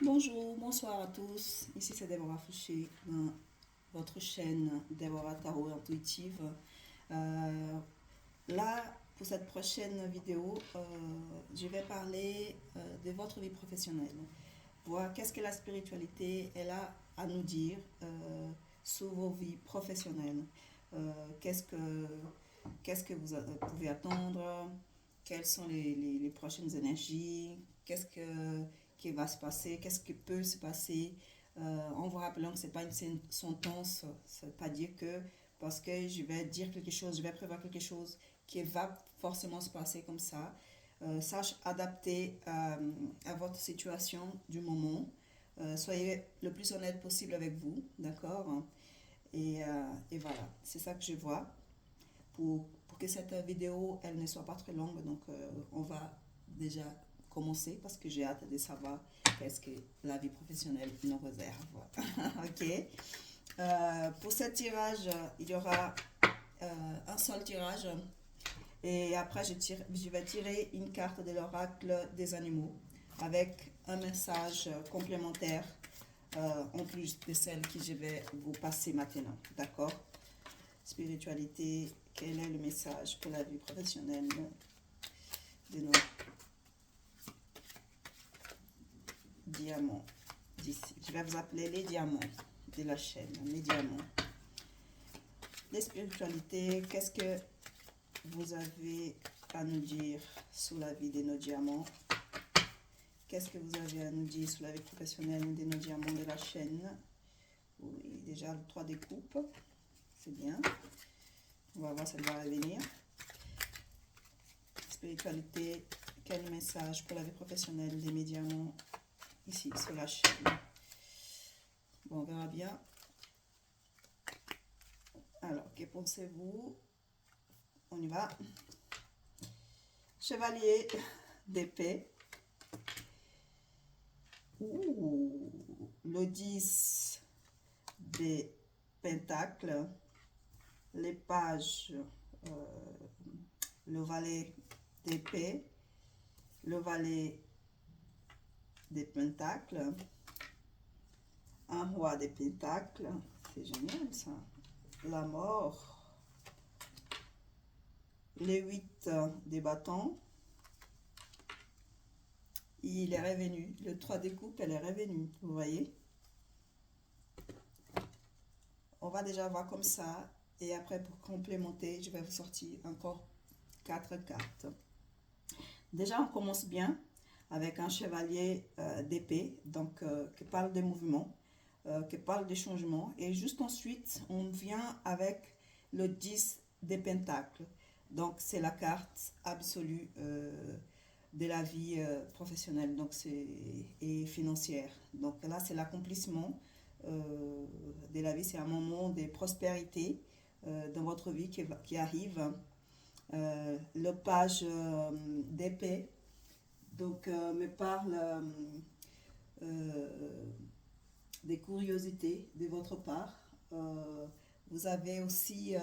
Bonjour, bonsoir à tous. Ici c'est Déborah Fouché dans votre chaîne Déborah Tarot Intuitive. Euh, Là, pour cette prochaine vidéo, je vais parler de votre vie professionnelle. Voir qu'est-ce que la spiritualité elle a à nous dire sur vos vies professionnelles. Euh, qu'est-ce que qu'est-ce que vous pouvez attendre? Quelles sont les prochaines énergies? Qu'est-ce qui va se passer? Qu'est-ce qui peut se passer? En vous rappelant que ce n'est pas une sentence, ça ne veut pas dire que parce que je vais dire quelque chose, je vais prévoir quelque chose qui va forcément se passer comme ça. Sache adapter à votre situation du moment. Soyez le plus honnête possible avec vous, d'accord? Et voilà, c'est ça que je vois pour que cette vidéo elle ne soit pas très longue. Donc, on va déjà commencer parce que j'ai hâte de savoir qu'est-ce que la vie professionnelle nous réserve. Ok. Pour ce tirage, il y aura un seul tirage. Et après, je vais tirer une carte de l'oracle des animaux avec un message complémentaire en plus de celle que je vais vous passer maintenant. D'accord? Spiritualité, quel est le message pour la vie professionnelle de nos diamants d'ici? Je vais vous appeler les diamants de la chaîne, les diamants. Les spiritualités, qu'est-ce que vous avez à nous dire sur la vie de nos diamants? Qu'est-ce que vous avez à nous dire sur la vie professionnelle de nos diamants de la chaîne? Oui, déjà le 3 des coupes, c'est bien. On va voir si elle va revenir. Spiritualité, quel message pour la vie professionnelle des médiamants ici sur la chaîne? Bon, on verra bien. Alors, que pensez-vous? On y va. Chevalier d'épée. Ouh, le 10 des pentacles. Les pages, le valet d'épée, le valet des pentacles, un roi des pentacles, c'est génial ça, la mort, les 8 des bâtons, il est revenu, le 3 des coupes, elle est revenue, vous voyez. On va déjà voir comme ça, et après pour complémenter, je vais vous sortir encore 4 cartes. Déjà, on commence bien avec un chevalier d'épée, donc qui parle des mouvements, qui parle des changements. Et juste ensuite, on vient avec le 10 des pentacles. Donc, c'est la carte absolue de la vie professionnelle donc et financière. Donc là, c'est l'accomplissement de la vie. C'est un moment de prospérité dans votre vie qui arrive. Le page d'épée donc me parle des curiosités de votre part. Vous avez aussi,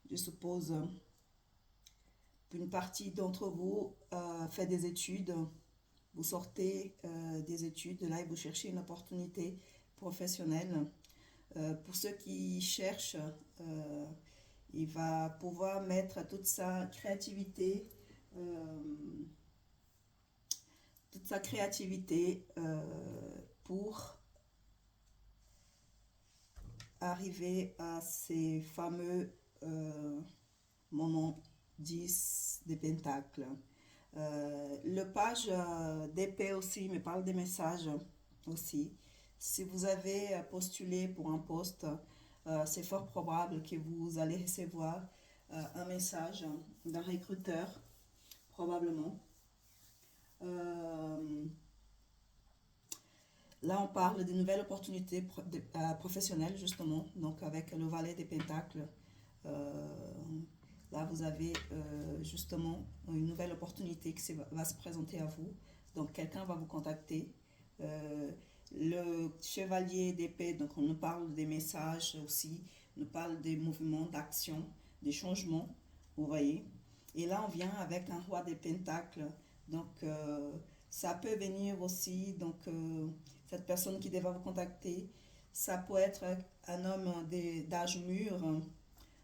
je suppose, une partie d'entre vous fait des études. Vous sortez des études là et vous cherchez une opportunité professionnelle. Pour ceux qui cherchent, il va pouvoir mettre euh, toute sa créativité pour arriver à ces fameux moments 10 des pentacles. Le page d'épée aussi me parle des messages aussi. Si vous avez postulé pour un poste, c'est fort probable que vous allez recevoir un message d'un recruteur, probablement. Euh, Là, on parle de nouvelles opportunités professionnelles, justement, donc avec le valet des pentacles. Euh, Là, vous avez justement une nouvelle opportunité va se présenter à vous. Donc, quelqu'un va vous contacter. Euh, le chevalier d'épée, donc on nous parle des messages aussi, on nous parle des mouvements, d'action, des changements, vous voyez. Et là, on vient avec un roi des pentacles. Donc, Ça peut venir aussi, donc cette personne qui devra vous contacter, ça peut être un homme d'âge mûr,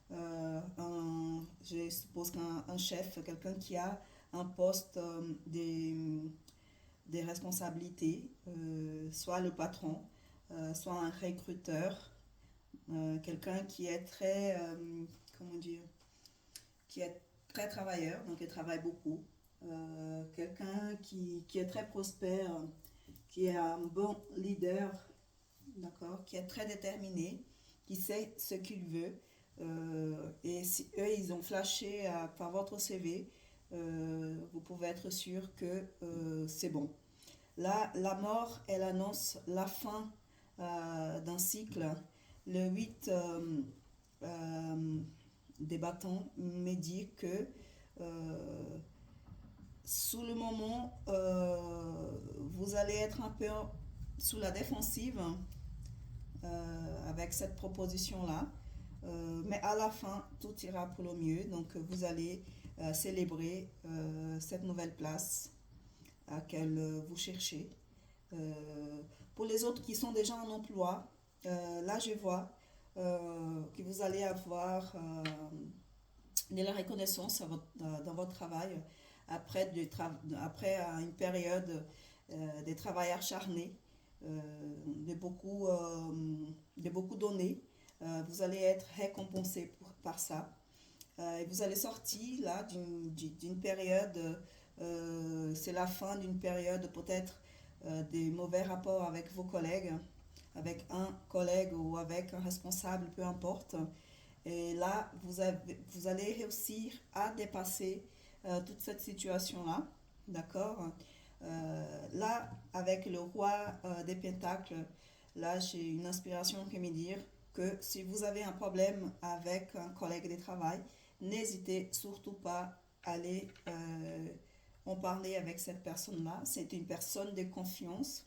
je suppose qu'un chef, quelqu'un qui a un poste, des responsabilités, soit le patron, soit un recruteur, quelqu'un qui est très, comment dire, qui est très travailleur, donc il travaille beaucoup, quelqu'un qui est très prospère, qui est un bon leader, d'accord, qui est très déterminé, qui sait ce qu'il veut. Et si eux, ils ont flashé par votre CV, vous pouvez être sûr que c'est bon. Là, la mort, elle annonce la fin d'un cycle. Le 8 des bâtons me dit que sous le moment, vous allez être un peu sous la défensive avec cette proposition-là. Mais à la fin, tout ira pour le mieux. Donc, vous allez célébrer cette nouvelle place à laquelle vous cherchez. Pour les autres qui sont déjà en emploi, là, je vois que vous allez avoir de la reconnaissance dans votre travail après une période de travail acharné, de beaucoup donné. Vous allez être récompensé par ça. Et vous allez sortir là d'une période, c'est la fin d'une période peut-être des mauvais rapports avec vos collègues, avec un collègue ou avec un responsable, peu importe. Et là, vous allez réussir à dépasser toute cette situation-là, d'accord. Là, avec le roi des Pentacles, là, j'ai une inspiration qui me dit que si vous avez un problème avec un collègue de travail, n'hésitez surtout pas à aller en parler avec cette personne-là. C'est une personne de confiance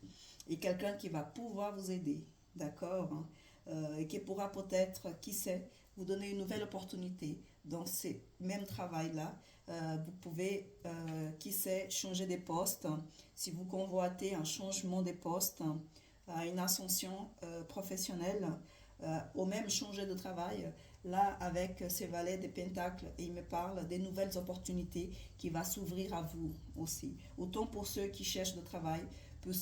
et quelqu'un qui va pouvoir vous aider, d'accord, hein, et qui pourra peut-être, qui sait, vous donner une nouvelle opportunité dans ce même travail-là. Vous pouvez, qui sait, changer de postes. Si vous convoitez un changement de poste, une ascension professionnelle, ou même changer de travail, là, avec ces valets des pentacles, il me parle des nouvelles opportunités qui vont s'ouvrir à vous aussi. Autant pour ceux qui cherchent de travail, pour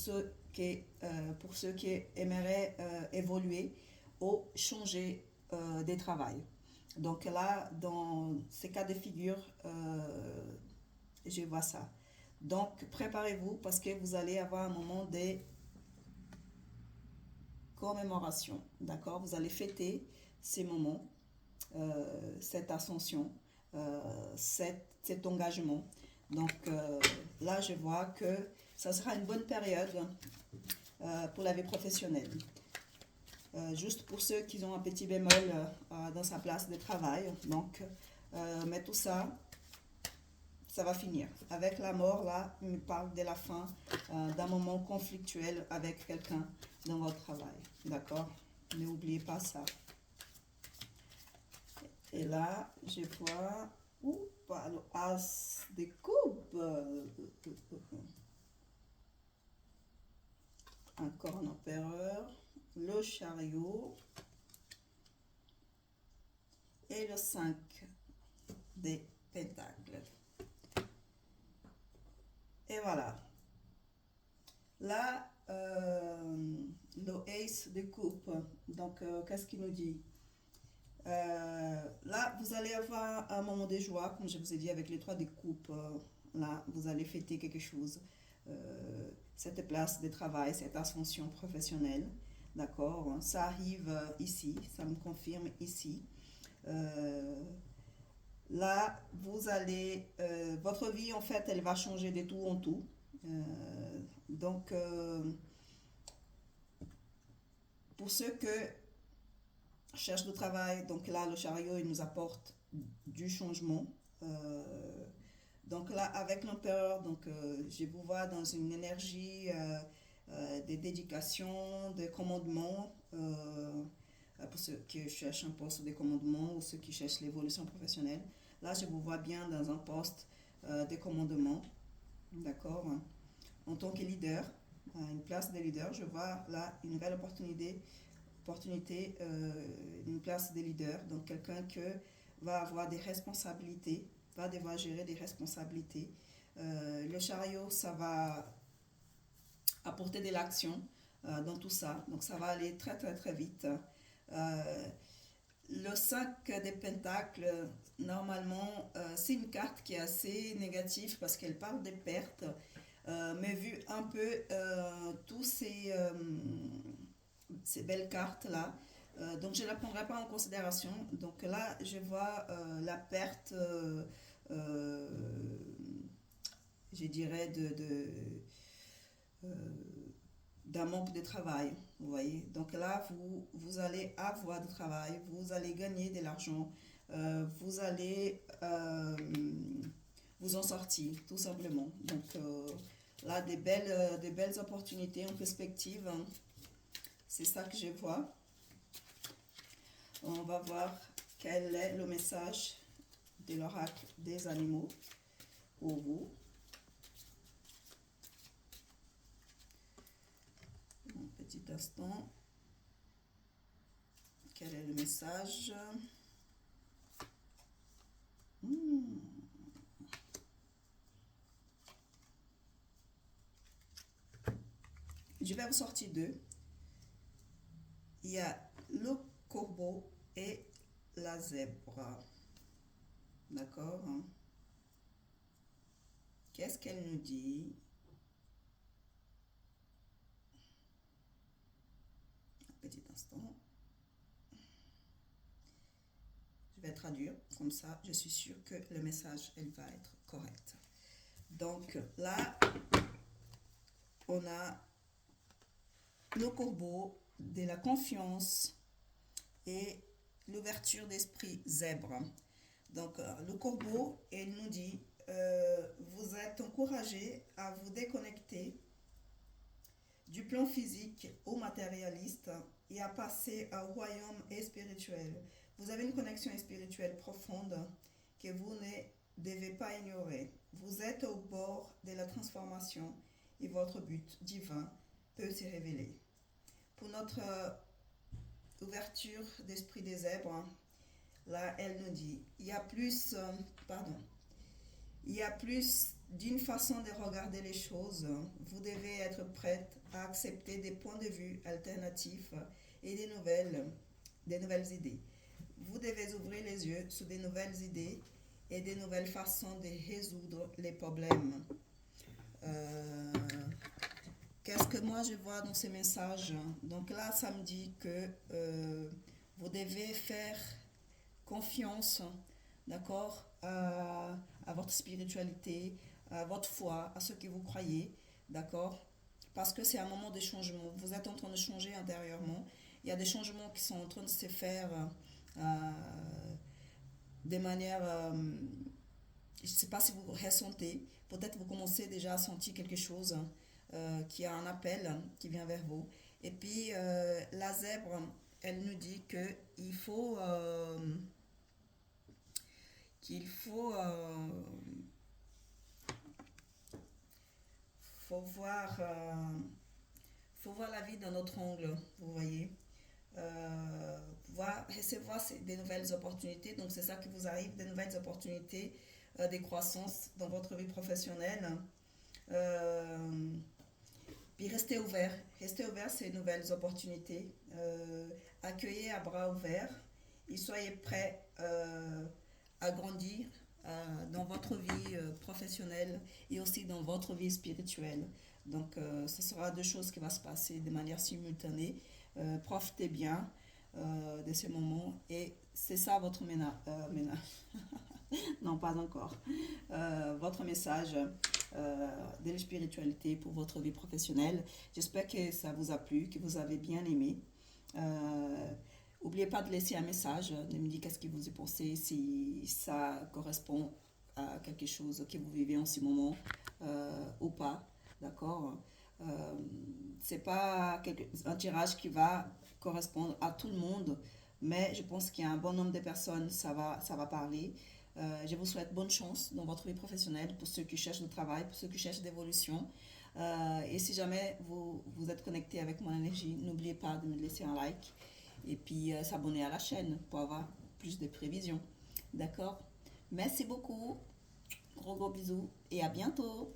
pour ceux qui aimeraient évoluer ou changer des travails. Donc là, dans ces cas de figure, je vois ça. Donc, préparez-vous parce que vous allez avoir un moment de commémoration, d'accord. Vous allez fêter ces moments, cette ascension, cet engagement. Donc là, je vois que ça sera une bonne période pour la vie professionnelle. Juste pour ceux qui ont un petit bémol dans sa place de travail. Donc, mais tout ça, ça va finir. Avec la mort, là, on parle de la fin d'un moment conflictuel avec quelqu'un dans votre travail. D'accord? N'oubliez pas ça. Et là, je vois le as de coupe. Encore un empereur. Le chariot. Et le 5 des pentacles. Et voilà. Là, le ace de coupe. Donc, qu'est-ce qu'il nous dit? Là, vous allez avoir un moment de joie, comme je vous ai dit, avec les 3 de coupe. Là, vous allez fêter quelque chose. Cette place de travail, cette ascension professionnelle. D'accord? Ça arrive ici, ça me confirme ici. Là, vous allez, votre vie, en fait, elle va changer de tout en tout. Donc, pour ceux que cherchent du travail, donc là, le chariot, il nous apporte du changement. Donc là, avec l'empereur, donc, je vous vois dans une énergie de dédication, de commandement, pour ceux qui cherchent un poste de commandement ou ceux qui cherchent l'évolution professionnelle. Là, je vous vois bien dans un poste de commandement, d'accord. en tant que leader, une place de leader. Je vois là une nouvelle opportunité, une place de leader. Donc quelqu'un qui va avoir des responsabilités, va devoir gérer des responsabilités. Le chariot, ça va apporter de l'action dans tout ça. Donc ça va aller très très très vite. Euh, le 5 des pentacles, normalement, c'est une carte qui est assez négative parce qu'elle parle des pertes. Mais vu un peu tous ces belles cartes-là, donc je ne la prendrai pas en considération. Donc là, je vois la perte, euh, je dirais, euh, d'un manque de travail. Vous voyez, donc là, vous allez avoir du travail, vous allez gagner de l'argent, vous allez vous en sortir, tout simplement. Donc là, des belles opportunités en perspective, hein. C'est ça que je vois. On va voir quel est le message de l'oracle des animaux pour vous. Un petit instant. Quel est le message? Je vais vous sortir deux. Il y a le corbeau et la zèbre. D'accord? Qu'est-ce qu'elle nous dit? Un petit instant. Je vais traduire, comme ça je suis sûre que le message elle va être correct. Donc là, on a le corbeau, de la confiance et l'ouverture d'esprit zèbre. Donc le corbeau, il nous dit, vous êtes encouragé à vous déconnecter du plan physique au matérialiste et à passer au royaume spirituel. Vous avez une connexion spirituelle profonde que vous ne devez pas ignorer. Vous êtes au bord de la transformation et votre but divin peut se révéler. Pour notre ouverture d'esprit des zèbres, là elle nous dit, il y a plus d'une façon de regarder les choses. Vous devez être prête à accepter des points de vue alternatifs et des nouvelles idées. Vous devez ouvrir les yeux sur des nouvelles idées et des nouvelles façons de résoudre les problèmes. Qu'est-ce que moi je vois dans ces messages? Donc là, ça me dit que vous devez faire confiance, d'accord, à votre spiritualité, à votre foi, à ce que vous croyez, d'accord? Parce que c'est un moment de changement. Vous êtes en train de changer intérieurement. Il y a des changements qui sont en train de se faire de manière, je ne sais pas si vous ressentez, peut-être vous commencez déjà à sentir quelque chose, qui a un appel qui vient vers vous. Et puis la zèbre, elle nous dit qu'il faut voir la vie d'un autre angle, vous voyez. Recevoir des nouvelles opportunités, donc c'est ça qui vous arrive, des nouvelles opportunités, des croissances dans votre vie professionnelle. Puis restez ouvert ces nouvelles opportunités, accueillez à bras ouverts et soyez prêts à grandir dans votre vie professionnelle et aussi dans votre vie spirituelle. Donc ce sera deux choses qui vont se passer de manière simultanée. Profitez bien de ce moment et c'est ça votre ménage. Non, pas encore. Votre message de la spiritualité pour votre vie professionnelle. J'espère que ça vous a plu, que vous avez bien aimé. N'oubliez pas de laisser un message, de me dire qu'est-ce que vous y pensez, si ça correspond à quelque chose que vous vivez en ce moment ou pas. D'accord? C'est pas un tirage qui va correspondre à tout le monde, mais je pense qu'il y a un bon nombre de personnes, ça va parler. Je vous souhaite bonne chance dans votre vie professionnelle pour ceux qui cherchent du travail, pour ceux qui cherchent d'évolution. Et si jamais vous êtes connecté avec mon énergie, n'oubliez pas de me laisser un like et puis s'abonner à la chaîne pour avoir plus de prévisions. D'accord? Merci beaucoup. Gros bisous et à bientôt.